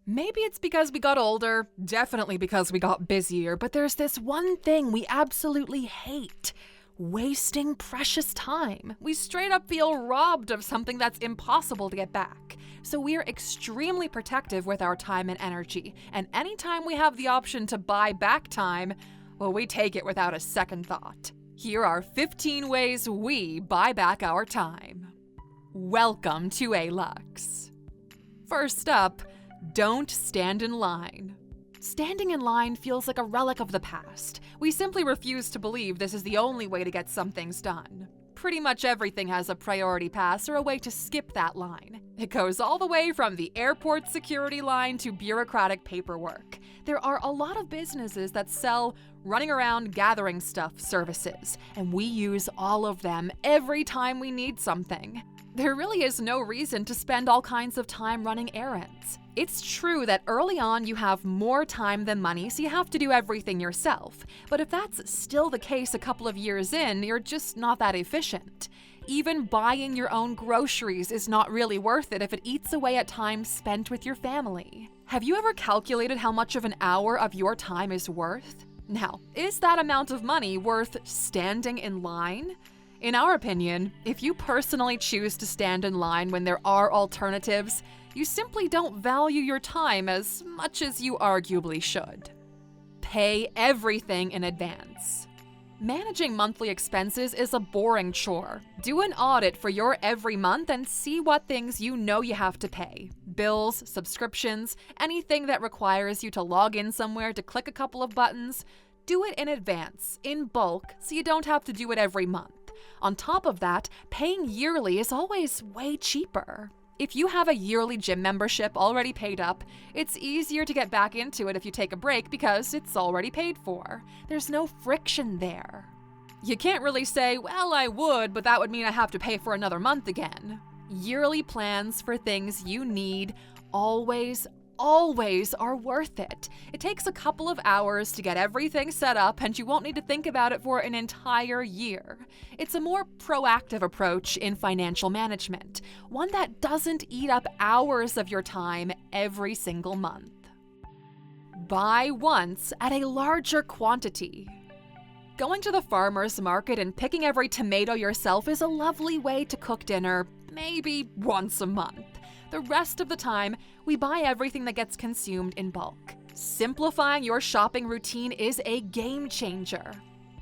Maybe it's because we got older, definitely because we got busier, but there's this one thing we absolutely hate: wasting precious time. We straight up feel robbed of something that's impossible to get back. So we're extremely protective with our time and energy, and anytime we have the option to buy back time, well, we take it without a second thought. Here are 15 ways we buy back our time. Welcome to Alux. First up, don't stand in line. Standing in line feels like a relic of the past. We simply refuse to believe this is the only way to get some things done. Pretty much everything has a priority pass or a way to skip that line. It goes all the way from the airport security line to bureaucratic paperwork. There are a lot of businesses that sell running around gathering stuff services, and we use all of them every time we need something. There really is no reason to spend all kinds of time running errands. It's true that early on you have more time than money, so you have to do everything yourself. But if that's still the case a couple of years in, you're just not that efficient. Even buying your own groceries is not really worth it if it eats away at time spent with your family. Have you ever calculated how much of an hour of your time is worth? Now, is that amount of money worth standing in line? In our opinion, if you personally choose to stand in line when there are alternatives, you simply don't value your time as much as you arguably should. Pay everything in advance. Managing monthly expenses is a boring chore. Do an audit for your every month and see what things you know you have to pay. Bills, subscriptions, anything that requires you to log in somewhere to click a couple of buttons. Do it in advance, in bulk, so you don't have to do it every month. On top of that, paying yearly is always way cheaper. If you have a yearly gym membership already paid up, it's easier to get back into it if you take a break because it's already paid for. There's no friction there. You can't really say, well, I would, but that would mean I have to pay for another month again. Yearly plans for things you need always are worth it. It takes a couple of hours to get everything set up, and you won't need to think about it for an entire year. It's a more proactive approach in financial management, one that doesn't eat up hours of your time every single month. Buy once at a larger quantity. Going to the farmer's market and picking every tomato yourself is a lovely way to cook dinner, maybe once a month. The rest of the time, we buy everything that gets consumed in bulk. Simplifying your shopping routine is a game changer.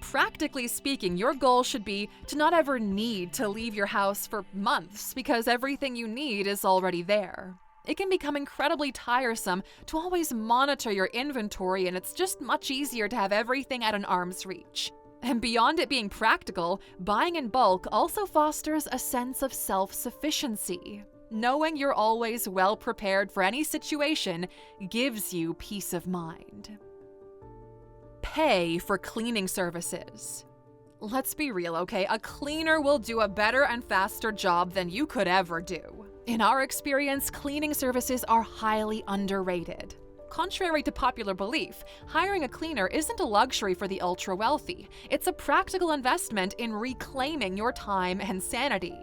Practically speaking, your goal should be to not ever need to leave your house for months because everything you need is already there. It can become incredibly tiresome to always monitor your inventory, and it's just much easier to have everything at an arm's reach. And beyond it being practical, buying in bulk also fosters a sense of self-sufficiency. Knowing you're always well prepared for any situation gives you peace of mind. Pay for cleaning services. Let's be real, okay? A cleaner will do a better and faster job than you could ever do. In our experience, cleaning services are highly underrated. Contrary to popular belief, hiring a cleaner isn't a luxury for the ultra-wealthy. It's a practical investment in reclaiming your time and sanity.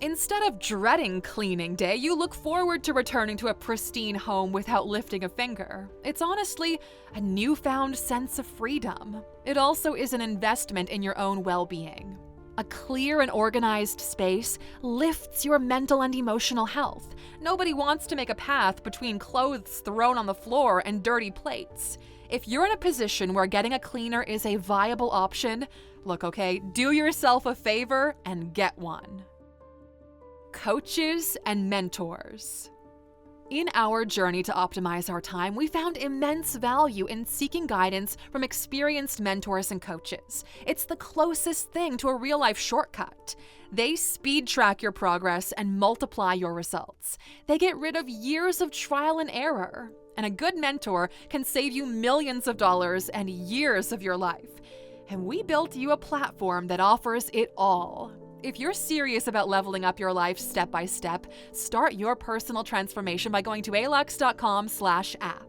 Instead of dreading cleaning day, you look forward to returning to a pristine home without lifting a finger. It's honestly a newfound sense of freedom. It also is an investment in your own well-being. A clear and organized space lifts your mental and emotional health. Nobody wants to make a path between clothes thrown on the floor and dirty plates. If you're in a position where getting a cleaner is a viable option, look, okay, do yourself a favor and get one. Coaches and mentors. In our journey to optimize our time, we found immense value in seeking guidance from experienced mentors and coaches. It's the closest thing to a real-life shortcut. They speed track your progress and multiply your results. They get rid of years of trial and error. And a good mentor can save you millions of dollars and years of your life. And we built you a platform that offers it all. If you're serious about leveling up your life step by step, start your personal transformation by going to Alux.com/app.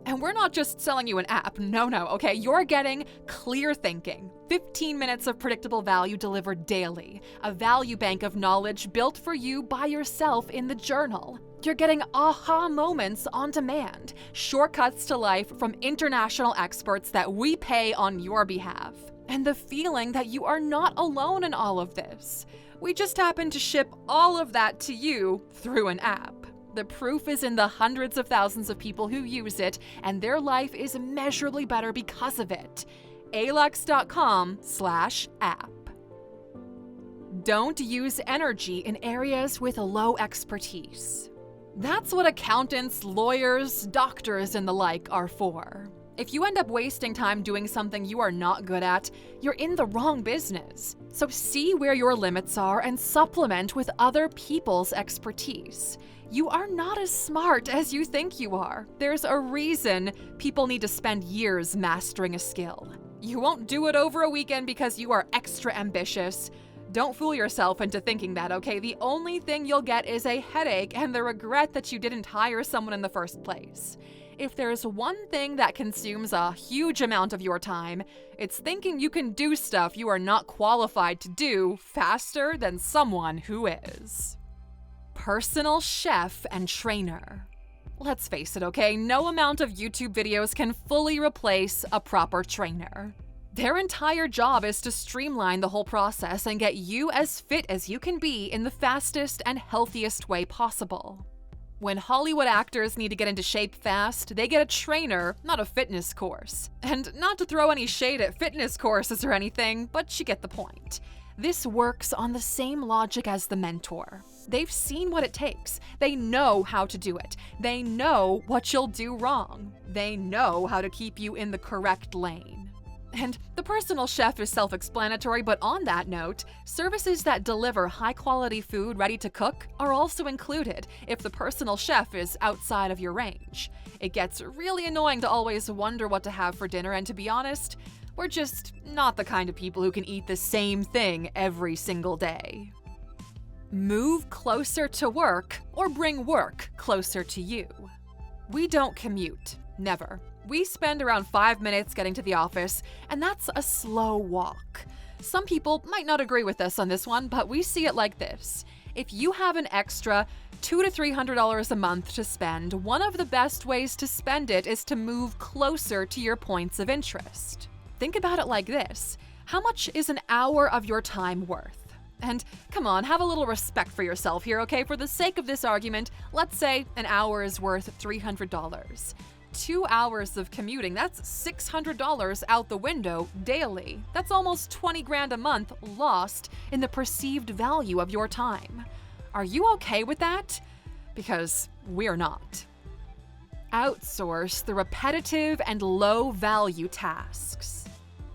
And we're not just selling you an app, no, okay? You're getting clear thinking, 15 minutes of predictable value delivered daily, a value bank of knowledge built for you by yourself in the journal. You're getting aha moments on demand, shortcuts to life from international experts that we pay on your behalf, and the feeling that you are not alone in all of this. We just happen to ship all of that to you through an app. The proof is in the hundreds of thousands of people who use it, and their life is immeasurably better because of it. Alux.com/app. Don't use energy in areas with low expertise. That's what accountants, lawyers, doctors, and the like are for. If you end up wasting time doing something you are not good at, you're in the wrong business. So see where your limits are and supplement with other people's expertise. You are not as smart as you think you are. There's a reason people need to spend years mastering a skill. You won't do it over a weekend because you are extra ambitious. Don't fool yourself into thinking that, okay? The only thing you'll get is a headache and the regret that you didn't hire someone in the first place. If there's one thing that consumes a huge amount of your time, it's thinking you can do stuff you are not qualified to do faster than someone who is. Personal chef and trainer. Let's face it, okay? No amount of YouTube videos can fully replace a proper trainer. Their entire job is to streamline the whole process and get you as fit as you can be in the fastest and healthiest way possible. When Hollywood actors need to get into shape fast, they get a trainer, not a fitness course. And not to throw any shade at fitness courses or anything, but you get the point. This works on the same logic as the mentor. They've seen what it takes. They know how to do it. They know what you'll do wrong. They know how to keep you in the correct lane. And the personal chef is self-explanatory, but on that note, services that deliver high-quality food ready to cook are also included if the personal chef is outside of your range. It gets really annoying to always wonder what to have for dinner, and to be honest, we're just not the kind of people who can eat the same thing every single day. Move closer to work or bring work closer to you. We don't commute. Never. We spend around 5 minutes getting to the office, and that's a slow walk. Some people might not agree with us on this one, but we see it like this. If you have an extra $200 to $300 a month to spend, one of the best ways to spend it is to move closer to your points of interest. Think about it like this. How much is an hour of your time worth? And come on, have a little respect for yourself here, okay? For the sake of this argument, let's say an hour is worth $300. 2 hours of commuting, that's $600 out the window daily. That's almost 20 grand a month lost in the perceived value of your time. Are you okay with that? Because we're not. Outsource the repetitive and low-value tasks.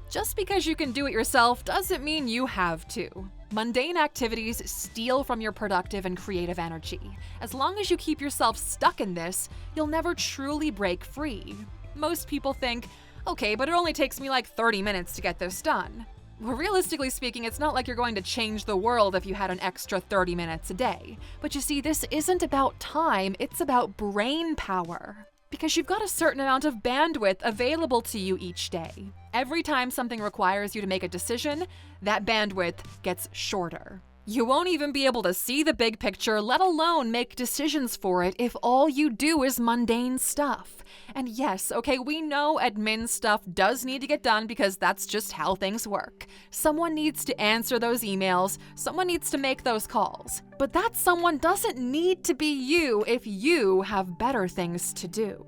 Just because you can do it yourself doesn't mean you have to. Mundane activities steal from your productive and creative energy. As long as you keep yourself stuck in this, you'll never truly break free. Most people think, okay, but it only takes me like 30 minutes to get this done. Well, realistically speaking, it's not like you're going to change the world if you had an extra 30 minutes a day. But you see, this isn't about time, it's about brain power. Because you've got a certain amount of bandwidth available to you each day. Every time something requires you to make a decision, that bandwidth gets shorter. You won't even be able to see the big picture, let alone make decisions for it, if all you do is mundane stuff. And yes, okay, we know admin stuff does need to get done because that's just how things work. Someone needs to answer those emails, someone needs to make those calls. But that someone doesn't need to be you if you have better things to do.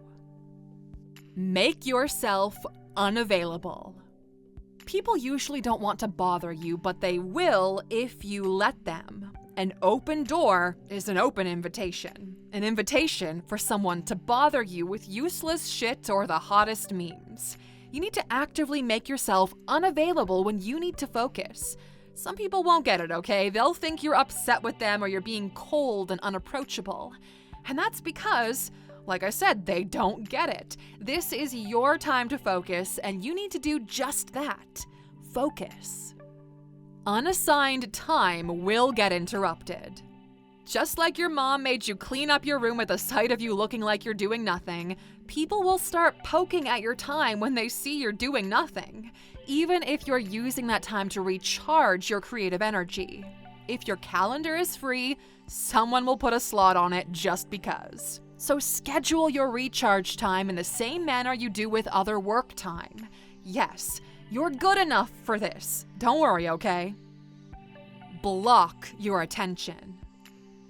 Make yourself unavailable. People usually don't want to bother you, but they will if you let them. An open door is an open invitation. An invitation for someone to bother you with useless shit or the hottest memes. You need to actively make yourself unavailable when you need to focus. Some people won't get it, okay? They'll think you're upset with them or you're being cold and unapproachable. And that's because, like I said, they don't get it. This is your time to focus, and you need to do just that. Focus. Unassigned time will get interrupted. Just like your mom made you clean up your room at the sight of you looking like you're doing nothing, people will start poking at your time when they see you're doing nothing, even if you're using that time to recharge your creative energy. If your calendar is free, someone will put a slot on it just because. So schedule your recharge time in the same manner you do with other work time. Yes, you're good enough for this. Don't worry, okay? Block your attention.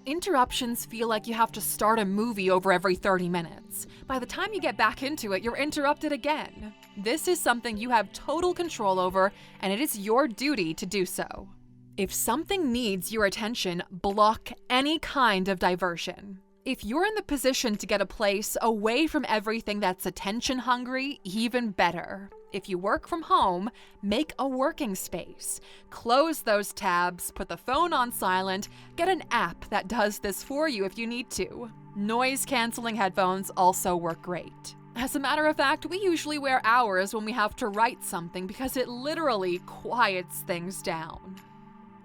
Interruptions feel like you have to start a movie over every 30 minutes. By the time you get back into it, you're interrupted again. This is something you have total control over, and it is your duty to do so. If something needs your attention, block any kind of diversion. If you're in the position to get a place away from everything that's attention hungry, even better. If you work from home, make a working space. Close those tabs, put the phone on silent, get an app that does this for you if you need to. Noise-canceling headphones also work great. As a matter of fact, we usually wear ours when we have to write something because it literally quiets things down.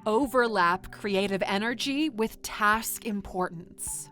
Overlap creative energy with task importance.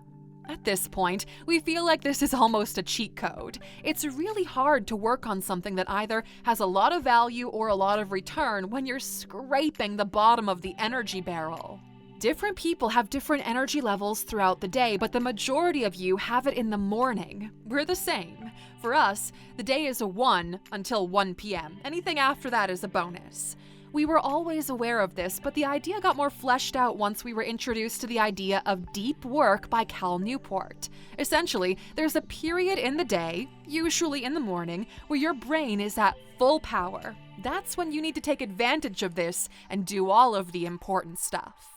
At this point, we feel like this is almost a cheat code. It's really hard to work on something that either has a lot of value or a lot of return when you're scraping the bottom of the energy barrel. Different people have different energy levels throughout the day, but the majority of you have it in the morning. We're the same. For us, the day is a 1 until 1 p.m. Anything after that is a bonus. We were always aware of this, but the idea got more fleshed out once we were introduced to the idea of deep work by Cal Newport. Essentially, there's a period in the day, usually in the morning, where your brain is at full power. That's when you need to take advantage of this and do all of the important stuff.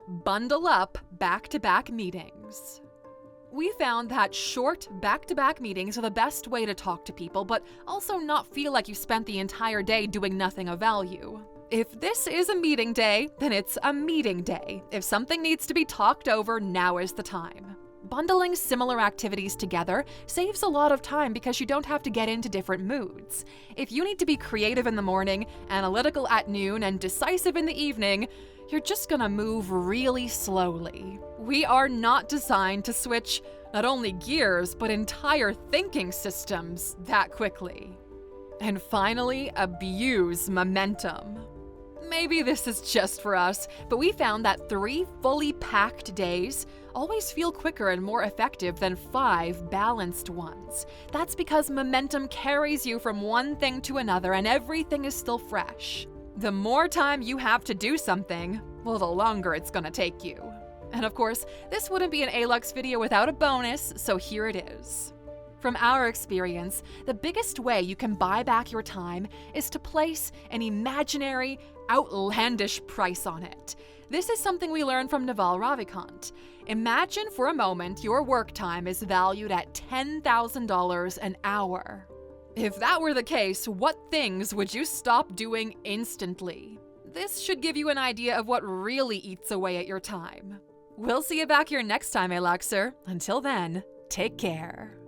Bundle up back-to-back meetings. We found that short, back-to-back meetings are the best way to talk to people, but also not feel like you spent the entire day doing nothing of value. If this is a meeting day, then it's a meeting day. If something needs to be talked over, now is the time. Bundling similar activities together saves a lot of time because you don't have to get into different moods. If you need to be creative in the morning, analytical at noon, and decisive in the evening, you're just gonna move really slowly. We are not designed to switch not only gears, but entire thinking systems that quickly. And finally, abuse momentum. Maybe this is just for us, but we found that 3 fully packed days always feel quicker and more effective than 5 balanced ones. That's because momentum carries you from one thing to another and everything is still fresh. The more time you have to do something, well, the longer it's gonna take you. And of course, this wouldn't be an Alux video without a bonus, so here it is. From our experience, the biggest way you can buy back your time is to place an imaginary, outlandish price on it. This is something we learned from Naval Ravikant. Imagine for a moment your work time is valued at $10,000 an hour. If that were the case, what things would you stop doing instantly? This should give you an idea of what really eats away at your time. We'll see you back here next time, Aluxer. Until then, take care.